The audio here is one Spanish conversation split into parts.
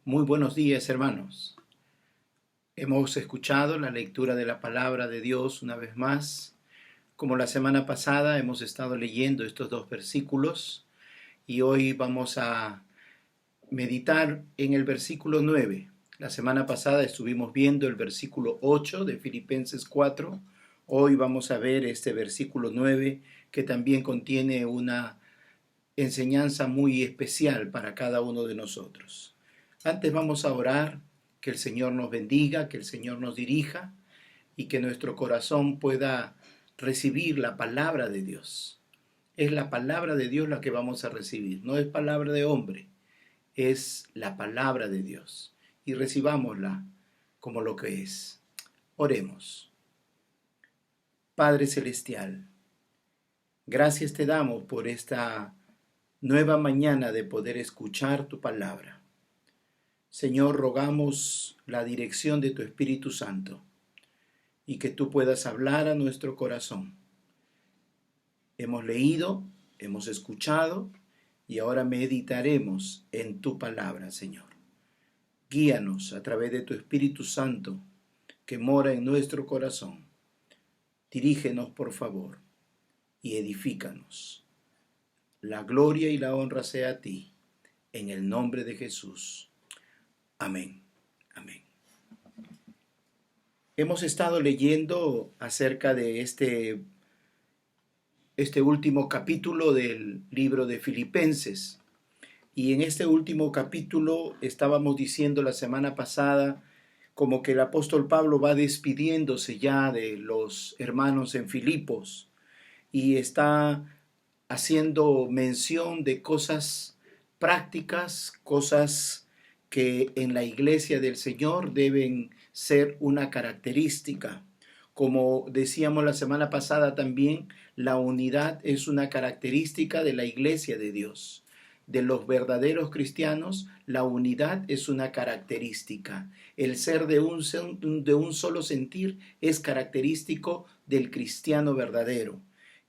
Muy buenos días, hermanos. Hemos escuchado la lectura de la palabra de Dios una vez más. Como la semana pasada hemos estado leyendo estos dos versículos y hoy vamos a meditar en el versículo 9. La semana pasada estuvimos viendo el versículo 8 de Filipenses 4. Hoy vamos a ver este versículo 9 que también contiene una enseñanza muy especial para cada uno de nosotros. Antes vamos a orar, que el Señor nos bendiga, que el Señor nos dirija y que nuestro corazón pueda recibir la palabra de Dios. Es la palabra de Dios la que vamos a recibir, no es palabra de hombre, es la palabra de Dios. Y recibámosla como lo que es. Oremos. Padre Celestial, gracias te damos por esta nueva mañana de poder escuchar tu palabra. Señor, rogamos la dirección de tu Espíritu Santo y que tú puedas hablar a nuestro corazón. Hemos leído, hemos escuchado y ahora meditaremos en tu palabra, Señor. Guíanos a través de tu Espíritu Santo que mora en nuestro corazón. Dirígenos, por favor, y edifícanos. La gloria y la honra sea a ti, en el nombre de Jesús. Amén. Amén. Hemos estado leyendo acerca de este último capítulo del libro de Filipenses. Y en este último capítulo estábamos diciendo la semana pasada como que el apóstol Pablo va despidiéndose ya de los hermanos en Filipos y está haciendo mención de cosas prácticas, cosas que en la iglesia del Señor deben ser una característica. Como decíamos la semana pasada también, la unidad es una característica de la iglesia de Dios. De los verdaderos cristianos, la unidad es una característica. El ser de un solo sentir es característico del cristiano verdadero.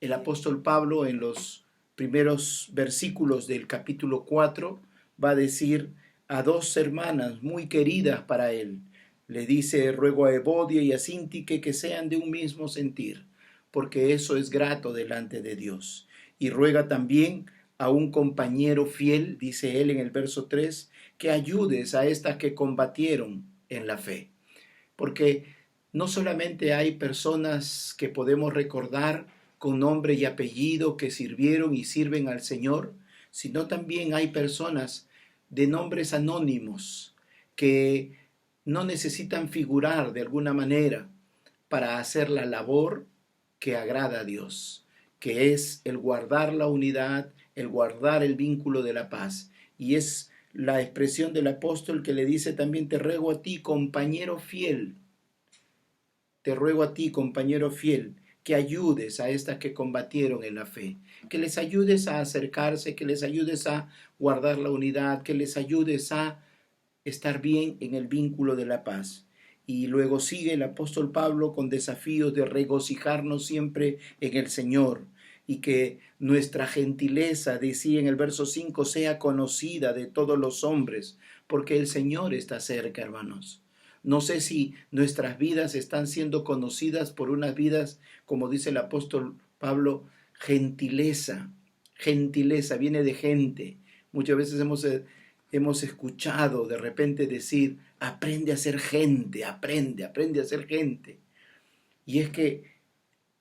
El apóstol Pablo en los primeros versículos del capítulo 4 va a decir a dos hermanas muy queridas para él. Le dice, ruego a Evodia y a Síntique que sean de un mismo sentir, porque eso es grato delante de Dios. Y ruega también a un compañero fiel, dice él en el verso 3, que ayudes a estas que combatieron en la fe. Porque no solamente hay personas que podemos recordar con nombre y apellido que sirvieron y sirven al Señor, sino también hay personas de nombres anónimos que no necesitan figurar de alguna manera para hacer la labor que agrada a Dios, que es el guardar la unidad, el guardar el vínculo de la paz. Y es la expresión del apóstol que le dice también, te ruego a ti, compañero fiel, te ruego a ti, compañero fiel, que ayudes a estas que combatieron en la fe, que les ayudes a acercarse, que les ayudes a guardar la unidad, que les ayudes a estar bien en el vínculo de la paz. Y luego sigue el apóstol Pablo con desafíos de regocijarnos siempre en el Señor y que nuestra gentileza, decía en el verso 5, sea conocida de todos los hombres, porque el Señor está cerca, hermanos. No sé si nuestras vidas están siendo conocidas por unas vidas, como dice el apóstol Pablo, gentileza. Gentileza viene de gente. Muchas veces hemos escuchado de repente decir, aprende a ser gente, aprende a ser gente. Y es que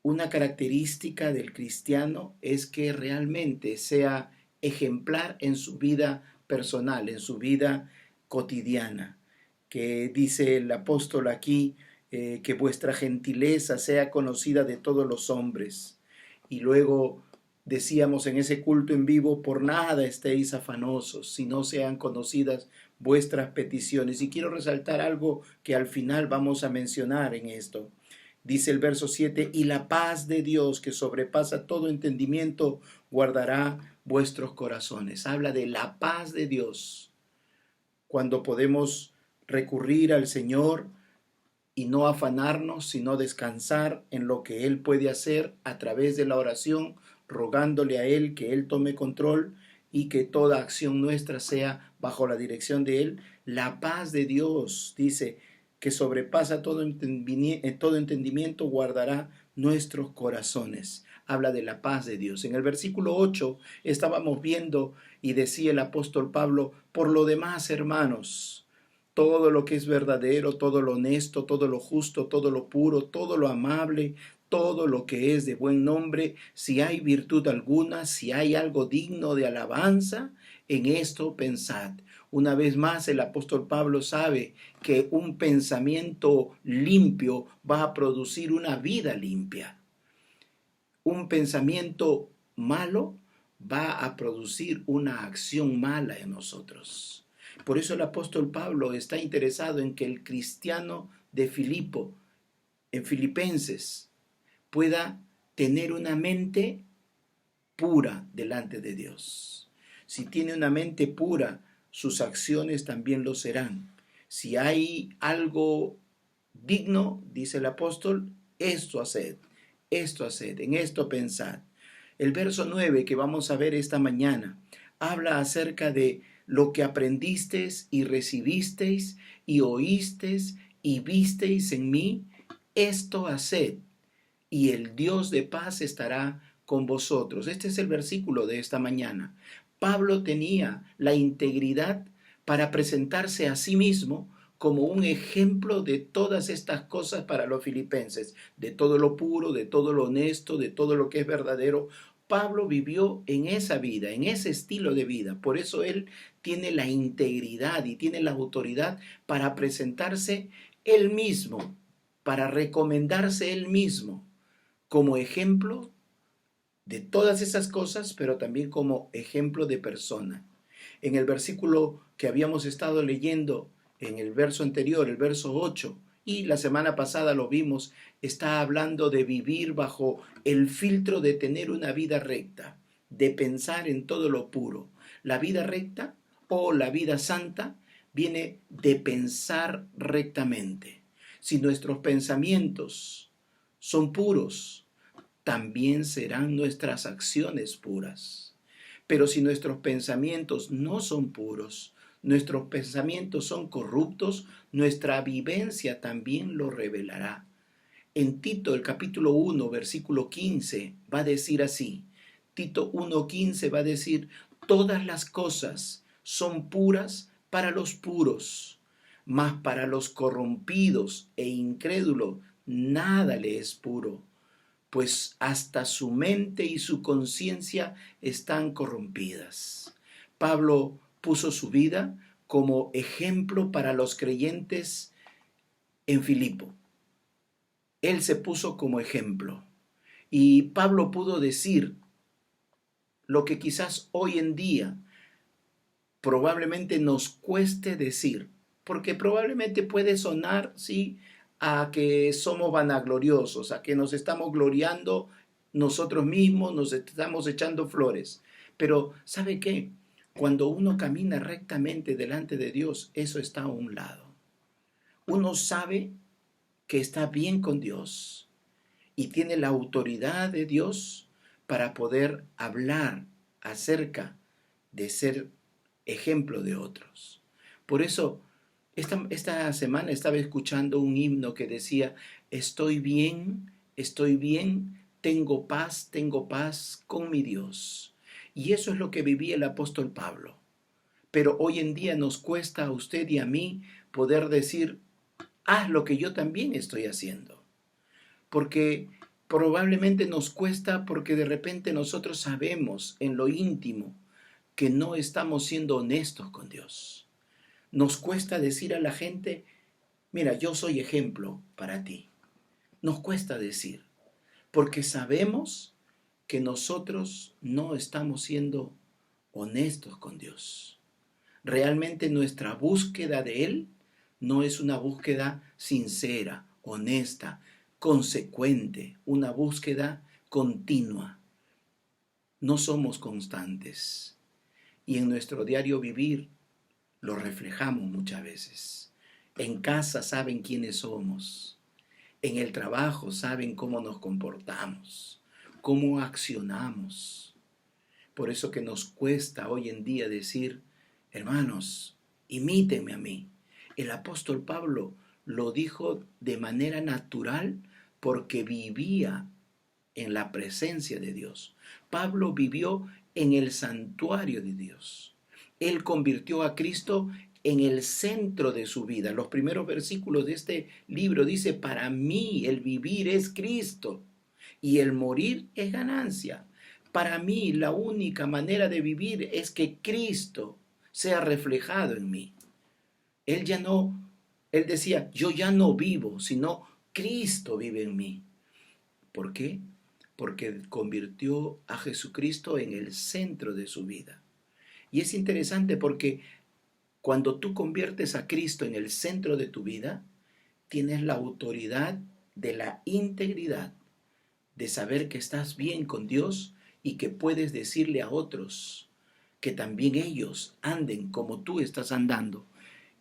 una característica del cristiano es que realmente sea ejemplar en su vida personal, en su vida cotidiana. Que dice el apóstol aquí, que vuestra gentileza sea conocida de todos los hombres. Y luego decíamos en ese culto en vivo, por nada estéis afanosos, si no sean conocidas vuestras peticiones. Y quiero resaltar algo que al final vamos a mencionar en esto. Dice el verso 7, y la paz de Dios que sobrepasa todo entendimiento guardará vuestros corazones. Habla de la paz de Dios. Cuando podemos recurrir al Señor y no afanarnos, sino descansar en lo que Él puede hacer a través de la oración, rogándole a Él que Él tome control y que toda acción nuestra sea bajo la dirección de Él. La paz de Dios, dice, que sobrepasa todo entendimiento, guardará nuestros corazones. Habla de la paz de Dios. En el versículo 8 estábamos viendo y decía el apóstol Pablo: por lo demás, hermanos, todo lo que es verdadero, todo lo honesto, todo lo justo, todo lo puro, todo lo amable, todo lo que es de buen nombre, si hay virtud alguna, si hay algo digno de alabanza, en esto pensad. Una vez más, el apóstol Pablo sabe que un pensamiento limpio va a producir una vida limpia. Un pensamiento malo va a producir una acción mala en nosotros. Por eso el apóstol Pablo está interesado en que el cristiano de Filipo, en Filipenses, pueda tener una mente pura delante de Dios. Si tiene una mente pura, sus acciones también lo serán. Si hay algo digno, dice el apóstol, esto haced, en esto pensad. El verso 9 que vamos a ver esta mañana habla acerca de lo que aprendisteis y recibisteis y oísteis y visteis en mí, esto haced, y el Dios de paz estará con vosotros. Este es el versículo de esta mañana. Pablo tenía la integridad para presentarse a sí mismo como un ejemplo de todas estas cosas para los filipenses, de todo lo puro, de todo lo honesto, de todo lo que es verdadero. Pablo vivió en esa vida, en ese estilo de vida. Por eso él tiene la integridad y tiene la autoridad para presentarse él mismo, para recomendarse él mismo como ejemplo de todas esas cosas, pero también como ejemplo de persona. En el versículo que habíamos estado leyendo, en el verso anterior, el verso 8, y la semana pasada lo vimos, está hablando de vivir bajo el filtro de tener una vida recta, de pensar en todo lo puro. La vida recta o la vida santa viene de pensar rectamente. Si nuestros pensamientos son puros, también serán nuestras acciones puras. Pero si nuestros pensamientos no son puros, nuestros pensamientos son corruptos, nuestra vivencia también lo revelará. En Tito, el capítulo 1, versículo 15, va a decir así. Tito 1:15 va a decir: todas las cosas son puras para los puros, mas para los corrompidos e incrédulos nada le es puro, pues hasta su mente y su conciencia están corrompidas. Pablo puso su vida como ejemplo para los creyentes en Filipo. Él se puso como ejemplo. Y Pablo pudo decir lo que quizás hoy en día probablemente nos cueste decir, porque probablemente puede sonar, sí, a que somos vanagloriosos, a que nos estamos gloriando nosotros mismos, nos estamos echando flores. Pero ¿sabe qué? Cuando uno camina rectamente delante de Dios, eso está a un lado. Uno sabe que está bien con Dios y tiene la autoridad de Dios para poder hablar acerca de ser ejemplo de otros. Por eso, esta semana estaba escuchando un himno que decía: estoy bien, tengo paz con mi Dios. Y eso es lo que vivía el apóstol Pablo. Pero hoy en día nos cuesta a usted y a mí poder decir: haz lo que yo también estoy haciendo. Porque probablemente nos cuesta, porque de repente nosotros sabemos en lo íntimo que no estamos siendo honestos con Dios. Nos cuesta decir a la gente: mira, yo soy ejemplo para ti. Nos cuesta decir, porque sabemos que nosotros no estamos siendo honestos con Dios. Realmente nuestra búsqueda de Él no es una búsqueda sincera, honesta, consecuente, una búsqueda continua. No somos constantes. Y en nuestro diario vivir lo reflejamos muchas veces. En casa saben quiénes somos. En el trabajo saben cómo nos comportamos, cómo accionamos. Por eso que nos cuesta hoy en día decir, hermanos, imítenme a mí. El apóstol Pablo lo dijo de manera natural porque vivía en la presencia de Dios. Pablo vivió en el santuario de Dios. Él convirtió a Cristo en el centro de su vida. Los primeros versículos de este libro dice, para mí el vivir es Cristo y el morir es ganancia. Para mí la única manera de vivir es que Cristo sea reflejado en mí. Él decía, yo ya no vivo, sino Cristo vive en mí. ¿Por qué? Porque convirtió a Jesucristo en el centro de su vida. Y es interesante porque cuando tú conviertes a Cristo en el centro de tu vida, tienes la autoridad de la integridad, de saber que estás bien con Dios y que puedes decirle a otros que también ellos anden como tú estás andando.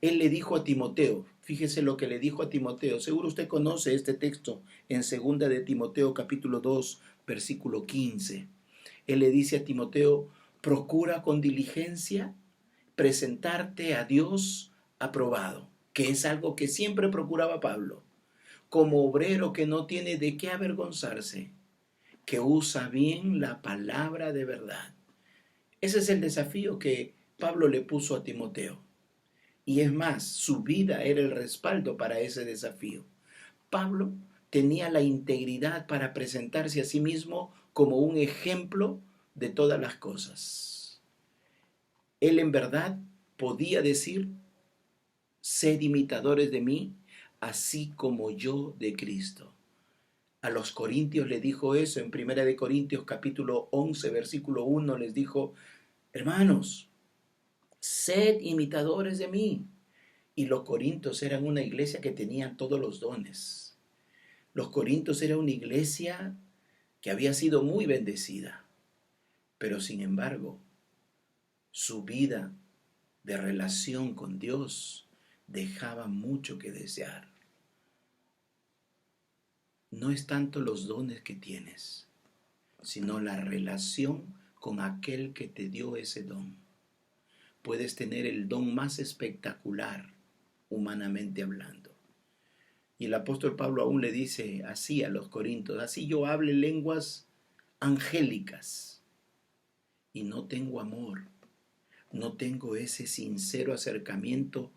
Él le dijo a Timoteo, fíjese lo que le dijo a Timoteo, seguro usted conoce este texto en 2 de Timoteo capítulo 2, versículo 15. Él le dice a Timoteo, procura con diligencia presentarte a Dios aprobado, que es algo que siempre procuraba Pablo, como obrero que no tiene de qué avergonzarse, que usa bien la palabra de verdad. Ese es el desafío que Pablo le puso a Timoteo. Y es más, su vida era el respaldo para ese desafío. Pablo tenía la integridad para presentarse a sí mismo como un ejemplo de todas las cosas. Él en verdad podía decir, sed imitadores de mí, así como yo de Cristo. A los corintios le dijo eso en 1 de Corintios capítulo 11, versículo 1, les dijo, hermanos, sed imitadores de mí. Y los corintios eran una iglesia que tenía todos los dones. Los corintios eran una iglesia que había sido muy bendecida, pero sin embargo, su vida de relación con Dios dejaba mucho que desear. No es tanto los dones que tienes, sino la relación con aquel que te dio ese don. Puedes tener el don más espectacular, humanamente hablando. Y el apóstol Pablo aún le dice así a los corintios, así yo hable lenguas angélicas y no tengo amor, no tengo ese sincero acercamiento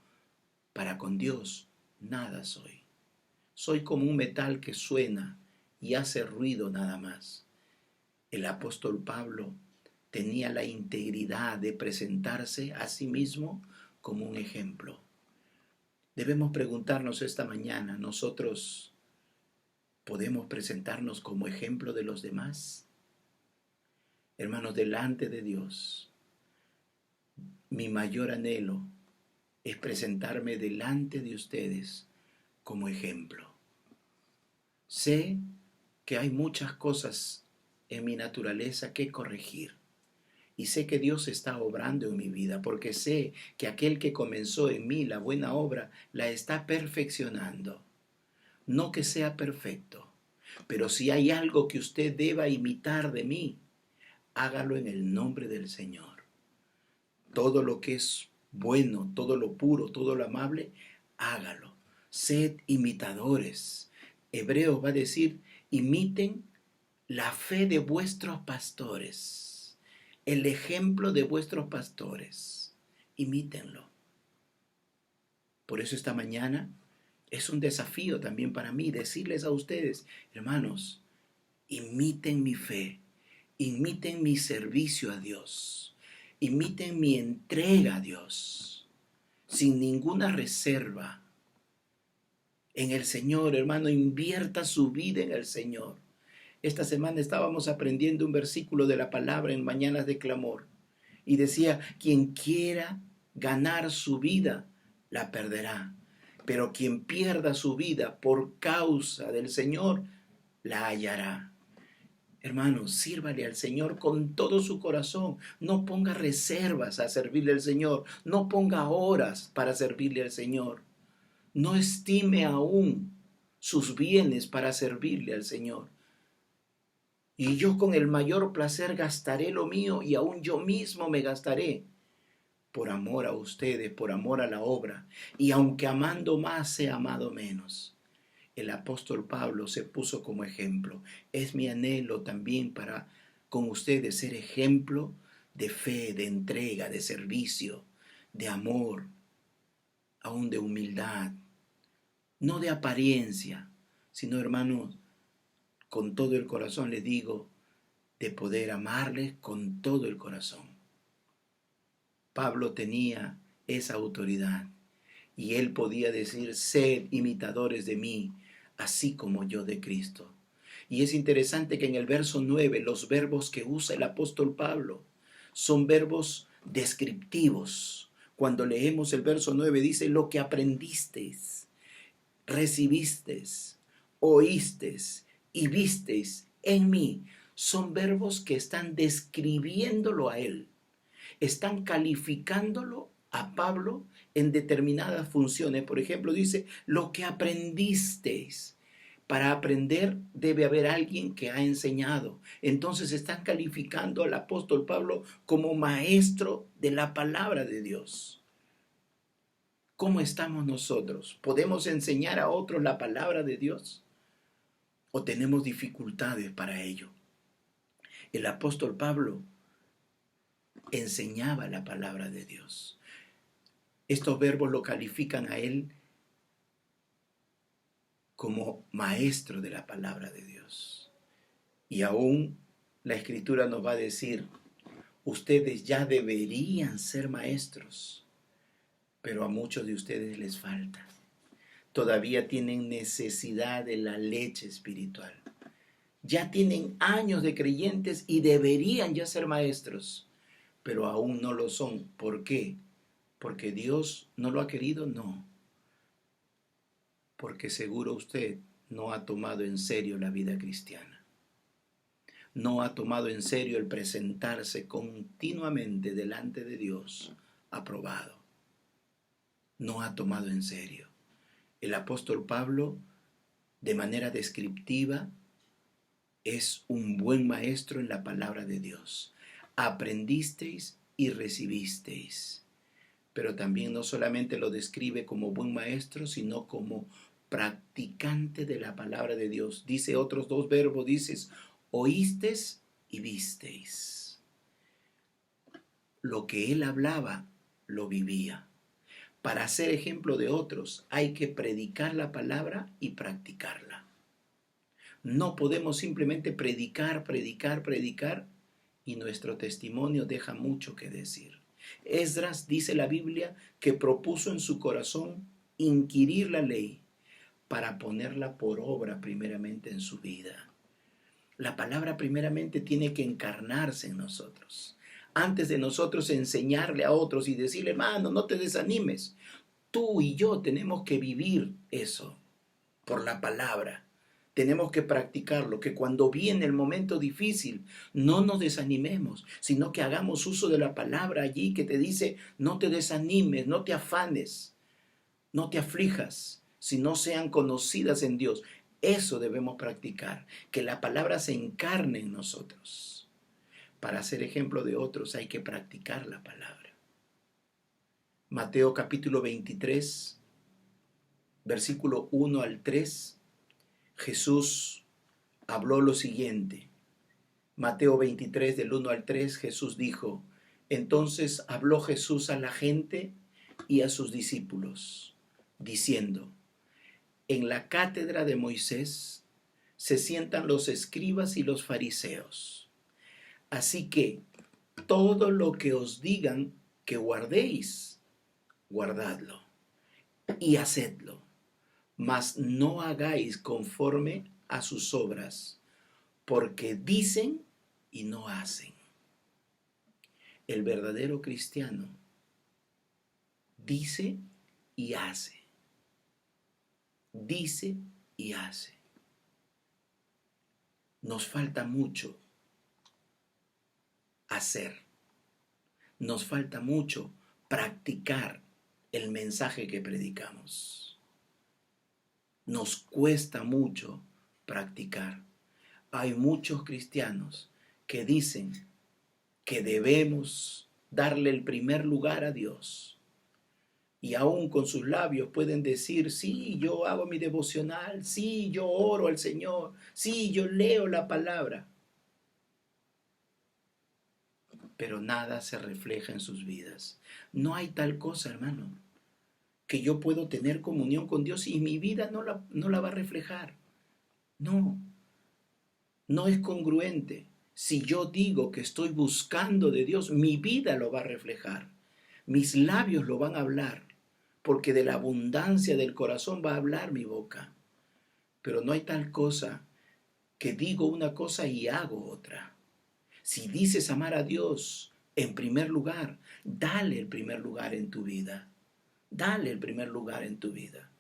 para con Dios, nada soy. Soy como un metal que suena y hace ruido nada más. El apóstol Pablo tenía la integridad de presentarse a sí mismo como un ejemplo. Debemos preguntarnos esta mañana, ¿nosotros podemos presentarnos como ejemplo de los demás? Hermanos, delante de Dios, mi mayor anhelo es presentarme delante de ustedes como ejemplo. Sé que hay muchas cosas en mi naturaleza que corregir. Y sé que Dios está obrando en mi vida, porque sé que aquel que comenzó en mí la buena obra la está perfeccionando. No que sea perfecto, pero si hay algo que usted deba imitar de mí, hágalo en el nombre del Señor. Todo lo que es bueno, todo lo puro, todo lo amable, hágalo. Sed imitadores. Hebreos va a decir, imiten la fe de vuestros pastores, el ejemplo de vuestros pastores. Imítenlo. Por eso esta mañana es un desafío también para mí decirles a ustedes, hermanos, imiten mi fe, imiten mi servicio a Dios, imiten mi entrega a Dios, sin ninguna reserva. En el Señor, hermano, invierta su vida en el Señor. Esta semana estábamos aprendiendo un versículo de la palabra en Mañanas de Clamor y decía, quien quiera ganar su vida, la perderá. Pero quien pierda su vida por causa del Señor, la hallará. Hermanos, sírvale al Señor con todo su corazón. No ponga reservas a servirle al Señor. No ponga horas para servirle al Señor. No estime aún sus bienes para servirle al Señor. y yo con el mayor placer gastaré lo mío y aún yo mismo me gastaré por amor a ustedes, por amor a la obra. Y aunque amando más, he amado menos. El apóstol Pablo se puso como ejemplo. Es mi anhelo también para con ustedes ser ejemplo de fe, de entrega, de servicio, de amor, aún de humildad, no de apariencia, sino, hermanos, con todo el corazón les digo, de poder amarles con todo el corazón. Pablo tenía esa autoridad y él podía decir, sed imitadores de mí, así como yo de Cristo. Y es interesante que en el verso 9 los verbos que usa el apóstol Pablo son verbos descriptivos. Cuando leemos el verso 9 dice, lo que aprendisteis, recibisteis, oísteis y visteis en mí, son verbos que están describiéndolo a él, están calificándolo a Pablo en determinadas funciones. Por ejemplo, dice, lo que aprendisteis. Para aprender debe haber alguien que ha enseñado. Entonces están calificando al apóstol Pablo como maestro de la palabra de Dios. ¿Cómo estamos nosotros? ¿Podemos enseñar a otros la palabra de Dios? ¿O tenemos dificultades para ello? El apóstol Pablo enseñaba la palabra de Dios. Estos verbos lo califican a él como maestro de la palabra de Dios. Y aún la Escritura nos va a decir, ustedes ya deberían ser maestros, pero a muchos de ustedes les falta. Todavía tienen necesidad de la leche espiritual. Ya tienen años de creyentes y deberían ya ser maestros, pero aún no lo son. ¿Por qué? ¿Porque Dios no lo ha querido? No. Porque seguro usted no ha tomado en serio la vida cristiana. No ha tomado en serio el presentarse continuamente delante de Dios aprobado. No ha tomado en serio. El apóstol Pablo, de manera descriptiva, es un buen maestro en la palabra de Dios. Aprendisteis y recibisteis. Pero también no solamente lo describe como buen maestro, sino como practicante de la palabra de Dios. Dice otros dos verbos, dices, oísteis y visteis. Lo que él hablaba, lo vivía. Para ser ejemplo de otros, hay que predicar la palabra y practicarla. No podemos simplemente predicar y nuestro testimonio deja mucho que decir. Esdras dice la Biblia que propuso en su corazón inquirir la ley para ponerla por obra primeramente en su vida. La palabra primeramente tiene que encarnarse en nosotros. Antes de nosotros enseñarle a otros y decirle, hermano, no te desanimes. Tú y yo tenemos que vivir eso por la palabra. Tenemos que practicarlo, que cuando viene el momento difícil no nos desanimemos, sino que hagamos uso de la palabra allí que te dice, no te desanimes, no te afanes, no te aflijas, si no sean conocidas en Dios. Eso debemos practicar, que la palabra se encarne en nosotros. Para ser ejemplo de otros hay que practicar la palabra. Mateo capítulo 23, versículo 1 al 3, Jesús habló lo siguiente. Mateo 23, del 1 al 3, Jesús dijo, entonces habló Jesús a la gente y a sus discípulos, diciendo, en la cátedra de Moisés se sientan los escribas y los fariseos. Así que todo lo que os digan que guardéis, guardadlo y hacedlo, mas no hagáis conforme a sus obras, porque dicen y no hacen. El verdadero cristiano dice y hace. Dice y hace. Nos falta mucho hacer. Nos falta mucho practicar el mensaje que predicamos. Nos cuesta mucho practicar. Hay muchos cristianos que dicen que debemos darle el primer lugar a Dios. Y aún con sus labios pueden decir, sí, yo hago mi devocional, sí, yo oro al Señor, sí, yo leo la palabra. Pero nada se refleja en sus vidas. No hay tal cosa, hermano, que yo puedo tener comunión con Dios y mi vida no la va a reflejar. No, no es congruente. Si yo digo que estoy buscando de Dios, mi vida lo va a reflejar. Mis labios lo van a hablar, porque de la abundancia del corazón va a hablar mi boca. Pero no hay tal cosa que digo una cosa y hago otra. Si dices amar a Dios en primer lugar, dale el primer lugar en tu vida. Dale el primer lugar en tu vida.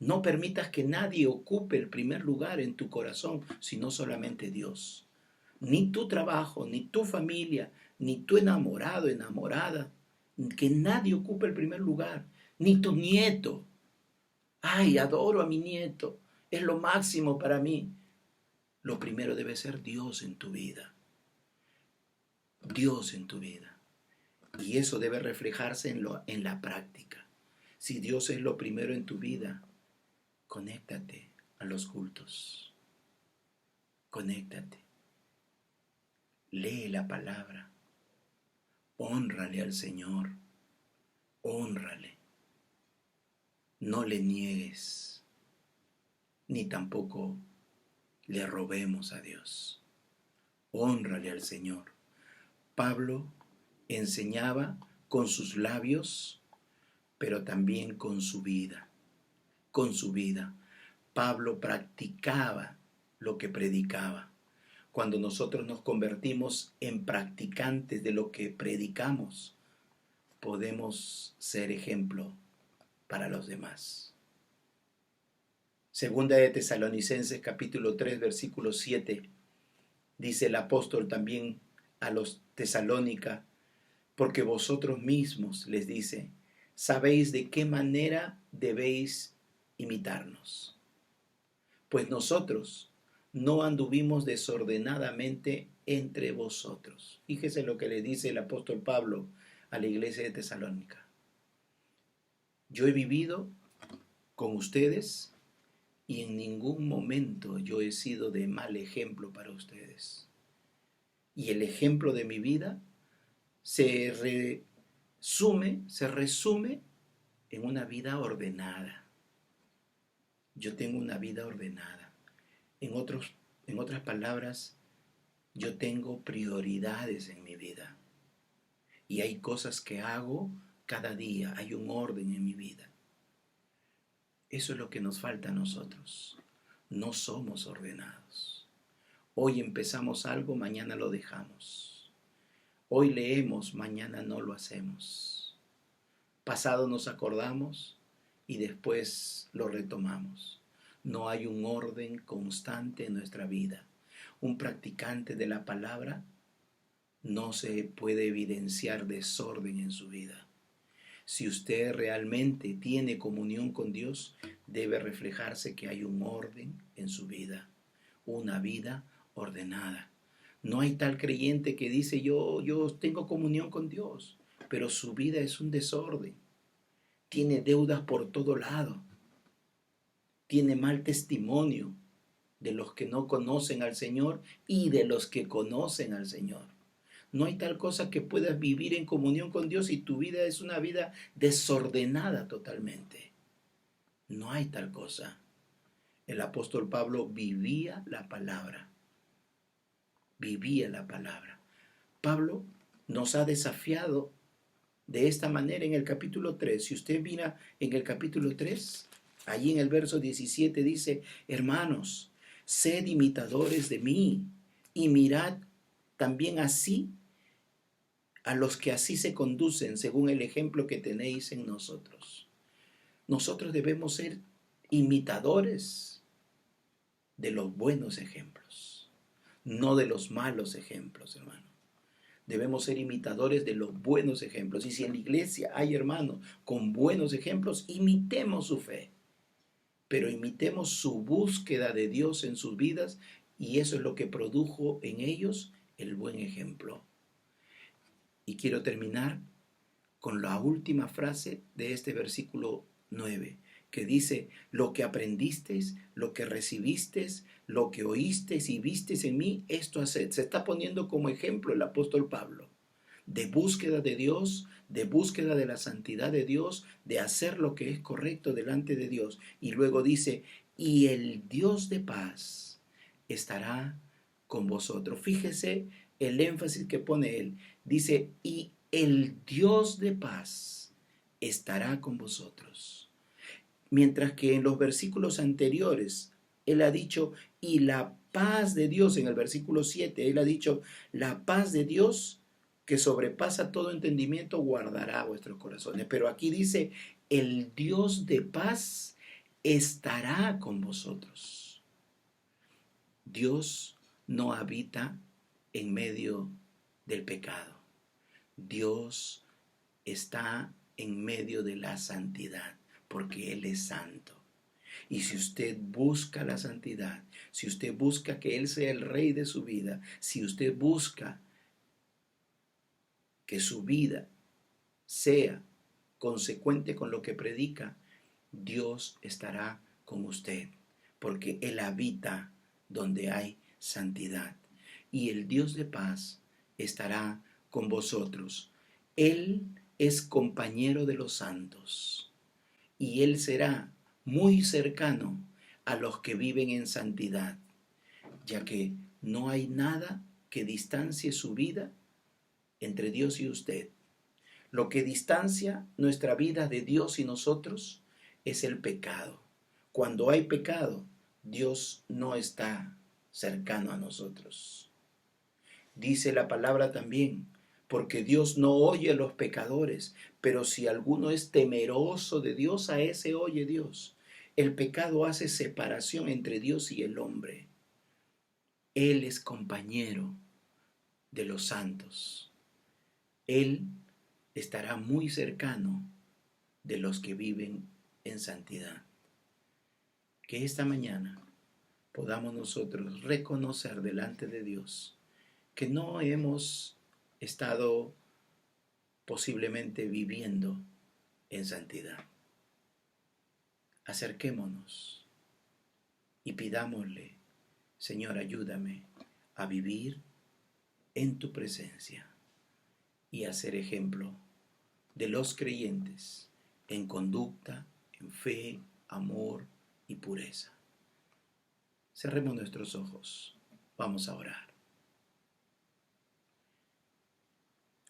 No permitas que nadie ocupe el primer lugar en tu corazón, sino solamente Dios. Ni tu trabajo, ni tu familia, ni tu enamorado, enamorada. Que nadie ocupe el primer lugar. Ni tu nieto. Ay, adoro a mi nieto. Es lo máximo para mí. Lo primero debe ser Dios en tu vida. Dios en tu vida. Y eso debe reflejarse en la práctica. Si Dios es lo primero en tu vida, conéctate a los cultos. Conéctate. Lee la palabra. Hónrale al Señor. Hónrale. No le niegues, ni tampoco le robemos a Dios. Hónrale al Señor. Pablo enseñaba con sus labios, pero también con su vida. Con su vida. Pablo practicaba lo que predicaba. Cuando nosotros nos convertimos en practicantes de lo que predicamos, podemos ser ejemplo para los demás. Segunda de Tesalonicenses capítulo 3 versículo 7 dice el apóstol también a los tesalónica, porque vosotros mismos, les dice, sabéis de qué manera debéis imitarnos. Pues nosotros no anduvimos desordenadamente entre vosotros. Fíjese lo que le dice el apóstol Pablo a la iglesia de Tesalónica. Yo he vivido con ustedes y en ningún momento yo he sido de mal ejemplo para ustedes. Y el ejemplo de mi vida se resume en una vida ordenada. Yo tengo una vida ordenada. En otras palabras, yo tengo prioridades en mi vida. Y hay cosas que hago cada día, hay un orden en mi vida. Eso es lo que nos falta a nosotros. No somos ordenados. Hoy empezamos algo, mañana lo dejamos. Hoy leemos, mañana no lo hacemos. Pasado nos acordamos y después lo retomamos. No hay un orden constante en nuestra vida. Un practicante de la palabra no se puede evidenciar desorden en su vida. Si usted realmente tiene comunión con Dios, debe reflejarse que hay un orden en su vida, una vida ordenada. No hay tal creyente que dice yo tengo comunión con Dios, pero su vida es un desorden. Tiene deudas por todo lado. Tiene mal testimonio de los que no conocen al Señor y de los que conocen al Señor. No hay tal cosa que puedas vivir en comunión con Dios y tu vida es una vida desordenada totalmente. No hay tal cosa. El apóstol Pablo vivía la palabra. Vivía la palabra. Pablo nos ha desafiado de esta manera en el capítulo 3. Si usted mira en el capítulo 3, allí en el verso 17 dice, hermanos, sed imitadores de mí y mirad también así a los que así se conducen según el ejemplo que tenéis en nosotros. Nosotros debemos ser imitadores de los buenos ejemplos, no de los malos ejemplos, hermano. Debemos ser imitadores de los buenos ejemplos. Y si en la iglesia hay hermanos con buenos ejemplos, imitemos su fe, pero imitemos su búsqueda de Dios en sus vidas y eso es lo que produjo en ellos el buen ejemplo. Y quiero terminar con la última frase de este versículo 9, que dice: lo que aprendisteis, lo que recibisteis, lo que oísteis y visteis en mí, esto haced. Se está poniendo como ejemplo el apóstol Pablo, de búsqueda de Dios, de búsqueda de la santidad de Dios, de hacer lo que es correcto delante de Dios. Y luego dice: y el Dios de paz estará con vosotros. Fíjese el énfasis que pone él. Dice: y el Dios de paz estará con vosotros. Mientras que en los versículos anteriores él ha dicho: y la paz de Dios, en el versículo 7, él ha dicho: la paz de Dios que sobrepasa todo entendimiento guardará vuestros corazones. Pero aquí dice: el Dios de paz estará con vosotros. Dios no habita en medio del pecado. Dios está en medio de la santidad, porque Él es santo. Y si usted busca la santidad, si usted busca que Él sea el rey de su vida, si usted busca que su vida sea consecuente con lo que predica, Dios estará con usted, porque Él habita donde hay santidad. Y el Dios de paz estará con vosotros. Él es compañero de los santos y Él será muy cercano a los que viven en santidad, ya que no hay nada que distancie su vida entre Dios y usted. Lo que distancia nuestra vida de Dios y nosotros es el pecado. Cuando hay pecado, Dios no está cercano a nosotros. Dice la palabra también: porque Dios no oye a los pecadores, pero si alguno es temeroso de Dios, a ese oye Dios. El pecado hace separación entre Dios y el hombre. Él es compañero de los santos. Él estará muy cercano de los que viven en santidad. Que esta mañana podamos nosotros reconocer delante de Dios que no hemos estado posiblemente viviendo en santidad. Acerquémonos y pidámosle: Señor, ayúdame a vivir en tu presencia y a ser ejemplo de los creyentes en conducta, en fe, amor y pureza. Cerremos nuestros ojos. Vamos a orar.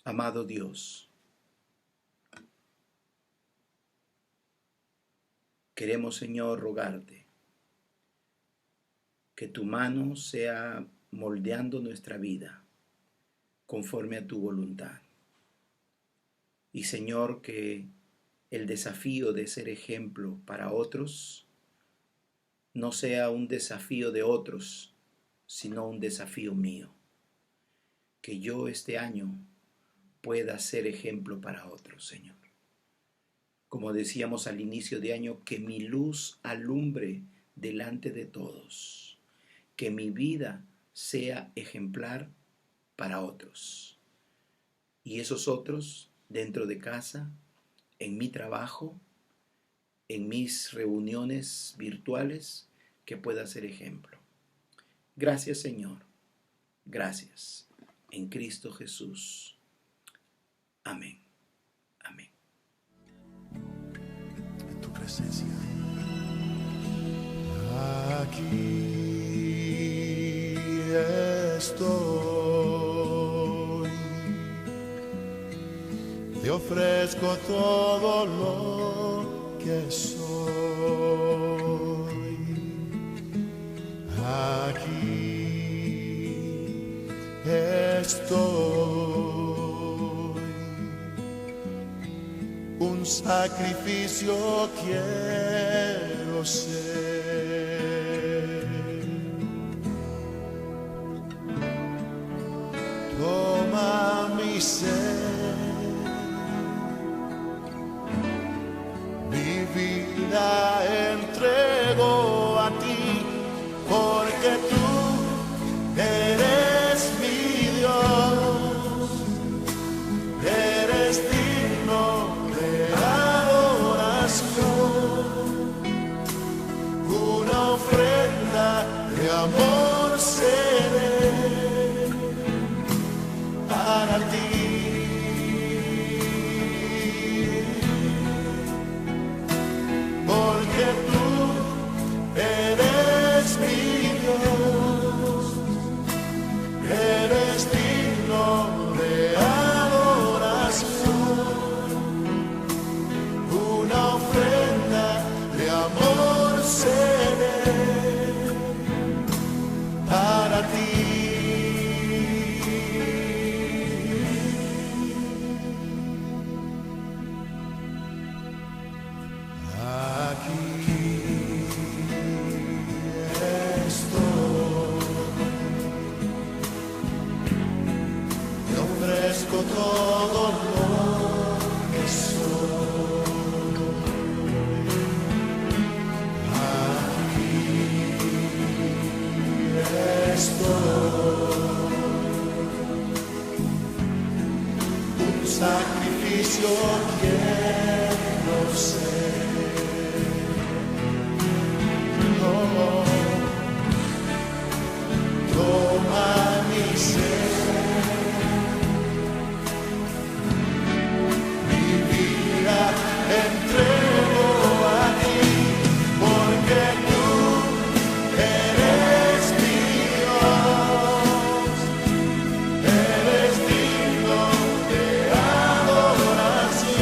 Amado Dios, queremos, Señor, rogarte que tu mano sea moldeando nuestra vida conforme a tu voluntad. Y, Señor, que el desafío de ser ejemplo para otros no sea un desafío de otros, sino un desafío mío. Que yo este año pueda ser ejemplo para otros, Señor. Como decíamos al inicio de año, que mi luz alumbre delante de todos, que mi vida sea ejemplar para otros. Y esos otros, dentro de casa, en mi trabajo, en mis reuniones virtuales, que pueda ser ejemplo. Gracias, Señor. Gracias. En Cristo Jesús. Amén. Amén. En tu presencia. Aquí estoy. Te ofrezco todo lo que soy. Aquí estoy. Un sacrificio quiero ser. Toma mi ser, mi vida entrego a ti, porque tú amor seré para ti. Porque tú eres mi Dios, eres digno de adoración, una ofrenda de amor seré para ti. Todo lo que soy, aquí estoy, un sacrificio quiero ser. Oh, toma mi ser. Entrego a ti, porque tú eres mi Dios, eres digno de adoración,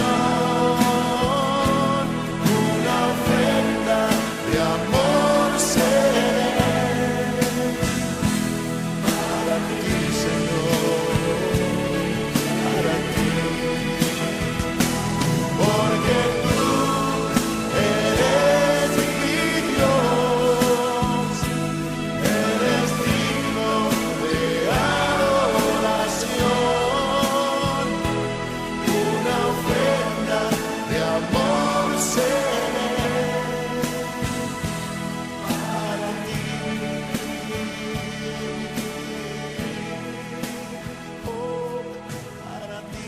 una ofrenda de amor seré para ti, Señor, para ti. Porque tú eres mi Dios, eres digno de adoración, una ofrenda de amor seré para ti. Oh, para ti.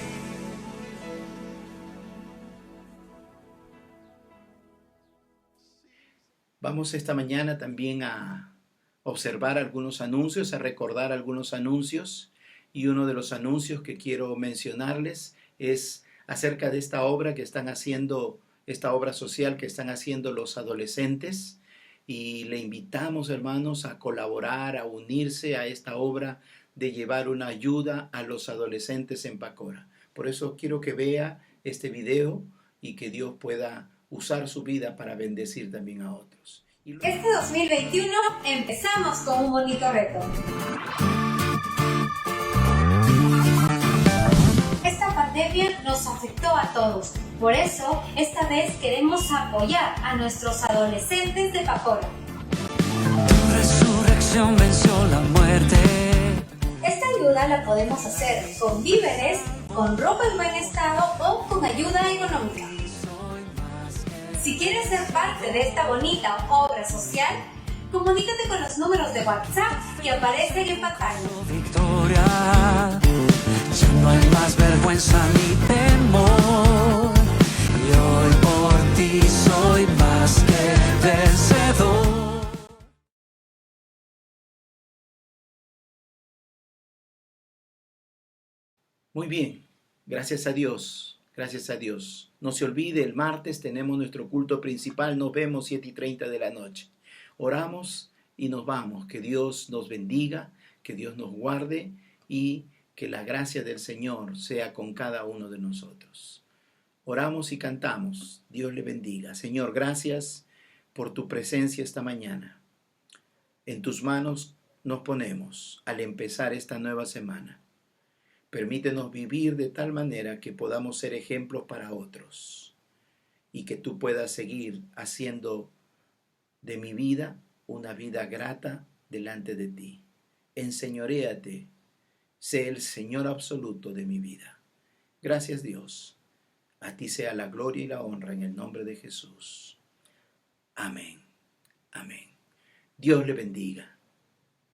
Vamos esta mañana también a observar algunos anuncios, a recordar algunos anuncios. Y uno de los anuncios que quiero mencionarles es acerca de esta obra que están haciendo, esta obra social que están haciendo los adolescentes. Y le invitamos, hermanos, a colaborar, a unirse a esta obra de llevar una ayuda a los adolescentes en Pacora. Por eso quiero que vea este video y que Dios pueda usar su vida para bendecir también a otros. Este 2021 empezamos con un bonito reto. Esta pandemia nos afectó a todos. Por eso, esta vez queremos apoyar a nuestros adolescentes de Pacora. Tu resurrección venció la muerte. Esta ayuda la podemos hacer con víveres, con ropa en buen estado o con ayuda económica. Si quieres ser parte de esta bonita obra social, comunícate con los números de WhatsApp que aparecen en pantalla. Victoria, ya no hay más vergüenza ni temor. Y hoy por ti soy más que vencedor. Muy bien, gracias a Dios. Gracias a Dios. No se olvide, el martes tenemos nuestro culto principal. Nos vemos 7:30 de la noche. Oramos y nos vamos. Que Dios nos bendiga, que Dios nos guarde y que la gracia del Señor sea con cada uno de nosotros. Oramos y cantamos. Dios le bendiga. Señor, gracias por tu presencia esta mañana. En tus manos nos ponemos al empezar esta nueva semana. Permítenos vivir de tal manera que podamos ser ejemplos para otros y que tú puedas seguir haciendo de mi vida una vida grata delante de ti. Enseñoréate, sé el Señor absoluto de mi vida. Gracias, Dios. A ti sea la gloria y la honra en el nombre de Jesús. Amén. Amén. Dios le bendiga.